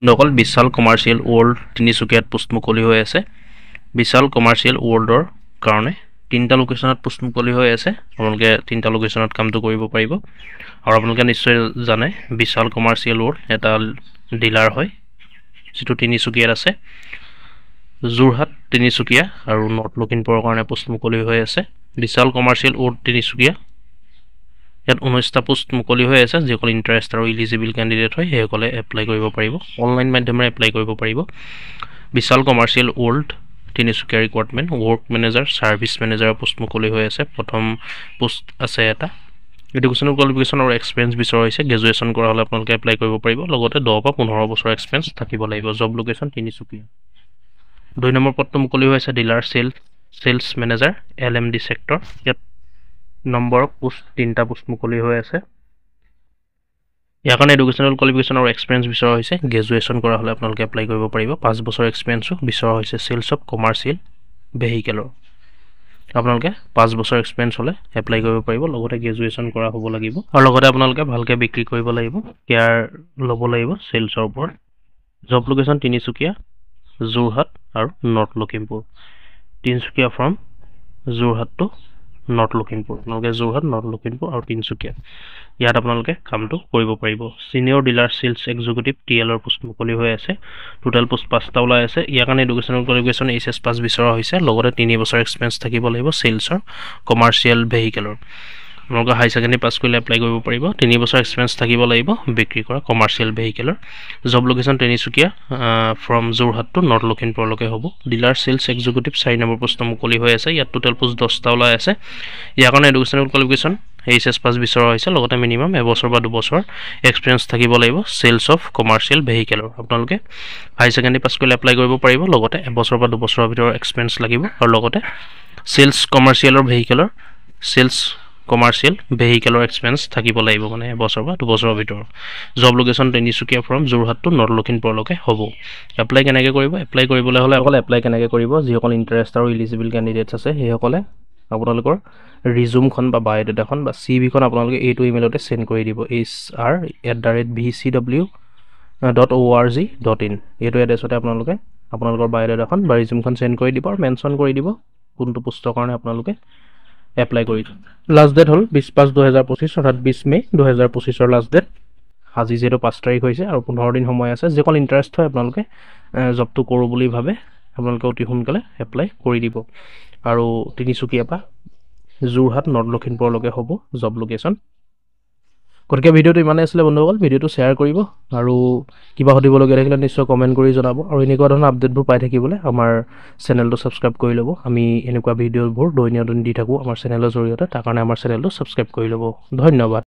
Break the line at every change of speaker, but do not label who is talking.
নকল বিশাল commercial world তিনিচুকীয়াত post মুকলি হৈ আছে। বিশাল কমাৰ্চিয়েল ৱৰ্ল্ডৰ কাৰণে তিনিটা লোকেশ্যনত পোষ্ট মুকলি হৈ আছে। আপোনালোকে তিনিটা লোকেশ্যনত কামটো কৰিব পাৰিব। আৰু আপোনালোকে নিশ্চয় জানে বিশাল কমাৰ্চিয়েল ৱৰ্ল্ড এটা ডিলাৰ হয়, যিটো তিনিচুকীয়াত আছে। যোৰহাট, তিনিচুকীয়া আৰু নৰ্থ লখিমপুৰৰ কাৰণে পোষ্ট মুকলি হৈ আছে। বিশাল কমাৰ্চিয়েল ৱৰ্ল্ড তিনিচুকীয়া ইয়াত 19টা পোষ্ট মুকলি হৈ আছে। যিসকল ইণ্টাৰেষ্ট আৰু ইলিজিবল কেণ্ডিডেট হয় সেইসকলে এপ্লাই কৰিব পাৰিব, অনলাইন মাধ্যমেৰে এপ্লাই কৰিব পাৰিব। Bishal commercial world Tinsukia recruitment work manager, service মেনেজাৰৰ পোষ্ট মুকলি হৈ আছে। প্ৰথম পোষ্ট আছে এটা। এডুকেশ্যনেল কোৱালিফিকেশ্যন আৰু এক্সপিৰিয়েঞ্চ বিচৰা হৈছে। গ্ৰেজুৱেশ্যন কৰা হ'লে আপোনালোকে এপ্লাই কৰিব পাৰিব। লগতে 10 পৰা 15 বছৰ এক্সপিৰিয়েঞ্চ থাকিব লাগিব। Job location Tinsukia. 2 নম্বৰ পদটো মুকলি হৈ আছে dealer sales manager LMD sector. ইয়াত নম্বৰ পোষ্ট 3টা পোষ্ট মুকলি হৈ আছে। ইয়াৰ কাৰণে এডুকেশ্যনেল কোৱালিফিকেশ্যন আৰু এক্সপিৰিয়েঞ্চ বিচৰা হৈছে। গ্ৰেজুৱেশ্যন কৰা হ'লে আপোনালোকে এপ্লাই কৰিব পাৰিব। 5 বছৰ এক্সপিৰিয়েঞ্চো বিচৰা হৈছে। চেলছ অফ কমাৰ্চিয়েল ভেহিকেলৰ আপোনালোকে 5 বছৰ এক্সপিৰিয়েঞ্চ হ'লে এপ্লাই কৰিব পাৰিব। লগতে গ্ৰেজুৱেশ্যন কৰা হ'ব লাগিব আৰু লগতে আপোনালোকে ভালকৈ বিক্ৰী কৰিব লাগিব, কেয়াৰ ল'ব লাগিব চেলছৰ ওপৰত। জব লোকেশ্যন তিনিচুকীয়া, যোৰহাট আৰু North Lakhimpur. Tinsukia from Jorhat to North Lakhimpur. আপোনালোকে যোৰহাট, নৰ্থ লখিমপুৰ আৰু তিনিচুকীয়া ইয়াত আপোনালোকে কামটো কৰিব পাৰিব। ছিনিয়ৰ ডিলাৰ চেলছ এক্সিকিউটিভ TLৰ পোষ্ট মুকলি হৈ আছে। টোটেল পোষ্ট 5টা ওলাই আছে। ইয়াৰ কাৰণে এডুকেশ্যনেল কোৱালিফিকেশ্যন HS পাছ বিচৰা হৈছে। লগতে 3 বছৰ এক্সপিৰিয়েঞ্চ থাকিব লাগিব চেলছৰ কমাৰ্চিয়েল ভেহিকেলৰ। আপোনালোকে হাই ছেকেণ্ডেৰী পাছ কৰিলে এপ্লাই কৰিব পাৰিব। 3 বছৰ এক্সপিৰিয়েঞ্চ থাকিব লাগিব বিক্ৰী কৰা কমাৰ্চিয়েল ভেহিকেলৰ। Job location Tinsukia from Jorhat to north লখিমপুৰলৈকে হ'ব। Dealer sales executive 4 number post মুকলি হৈ আছে। ইয়াত টোটেল পোষ্ট 10টা ওলাই আছে। ইয়াৰ কাৰণে এডুকেশ্যনেল কোৱালিফিকেশ্যন HS পাছ বিচৰা হৈছে। লগতে মিনিমাম এবছৰ বা 2 বছৰ এক্সপিৰিয়েঞ্চ থাকিব লাগিব চেলছ অফ কমাৰ্চিয়েল ভেহিকেলৰ। আপোনালোকে হাই ছেকেণ্ডেৰী পাছ কৰিলে এপ্লাই কৰিব পাৰিব। লগতে এবছৰ বা 2 বছৰৰ ভিতৰত এক্সপিৰিয়েঞ্চ লাগিব আৰু লগতে চেলছ কমাৰ্চিয়েল ভেহিকেলৰ এক্সপিৰিয়েঞ্চ থাকিব লাগিব, মানে এবছৰ বা 2 বছৰৰ ভিতৰত। Job location Tinsukia from Jorhat to north লখিমপুৰলৈকে হ'ব। এপ্লাই কেনেকৈ কৰিব? এপ্লাই কৰিবলৈ হ'লে অকল এপ্লাই কেনেকৈ কৰিব, যিসকল ইণ্টাৰেষ্ট আৰু ইলিজিবল কেণ্ডিডেটছ আছে সেইসকলে আপোনালোকৰ ৰিজুমখন বা বায়'ডাটাখন বা CVখন আপোনালোকে এইটো ইমেইলতে চেণ্ড কৰি দিব, hr@vcw.org.in। এইটো এড্ৰেছতে আপোনালোকে আপোনালোকৰ বায়'ডাটাখন বা ৰিজুমখন চেণ্ড কৰি দিব আৰু মেনশ্যন কৰি দিব কোনটো পোষ্টৰ কাৰণে আপোনালোকে এপ্লাই কৰি। লাষ্ট ডেট হ'ল 20/5/2025, অৰ্থাৎ 20 মে 2025 লাষ্ট ডেট। আজি যিহেতু 5 তাৰিখ হৈছে আৰু 15 দিন সময় আছে। যিসকল ইণ্টাৰেষ্ট হয় আপোনালোকে জবটো কৰোঁ বুলি ভাবে আপোনালোকে অতি সোনকালে এপ্লাই কৰি দিব। আৰু তিনিচুকীয়াৰ পৰা যোৰহাট, নৰ্থ লখিমপুৰলৈকে হ'ব জব লোকেশ্যন। গতিকে ভিডিঅ'টো ইমানেই আছিলে বন্ধুসকল। ভিডিঅ'টো শ্বেয়াৰ কৰিব আৰু কিবা সুধিবলগীয়া থাকিলে নিশ্চয় কমেণ্ট কৰি জনাব। আৰু এনেকুৱা ধৰণৰ আপডেটবোৰ পাই থাকিবলৈ আমাৰ চেনেলটো ছাবস্ক্ৰাইব কৰি ল'ব। আমি এনেকুৱা ভিডিঅ'বোৰ দৈনন্দিন দি থাকোঁ আমাৰ চেনেলৰ জৰিয়তে। তাৰ কাৰণে আমাৰ চেনেলটো ছাবস্ক্ৰাইব কৰি ল'ব। ধন্যবাদ।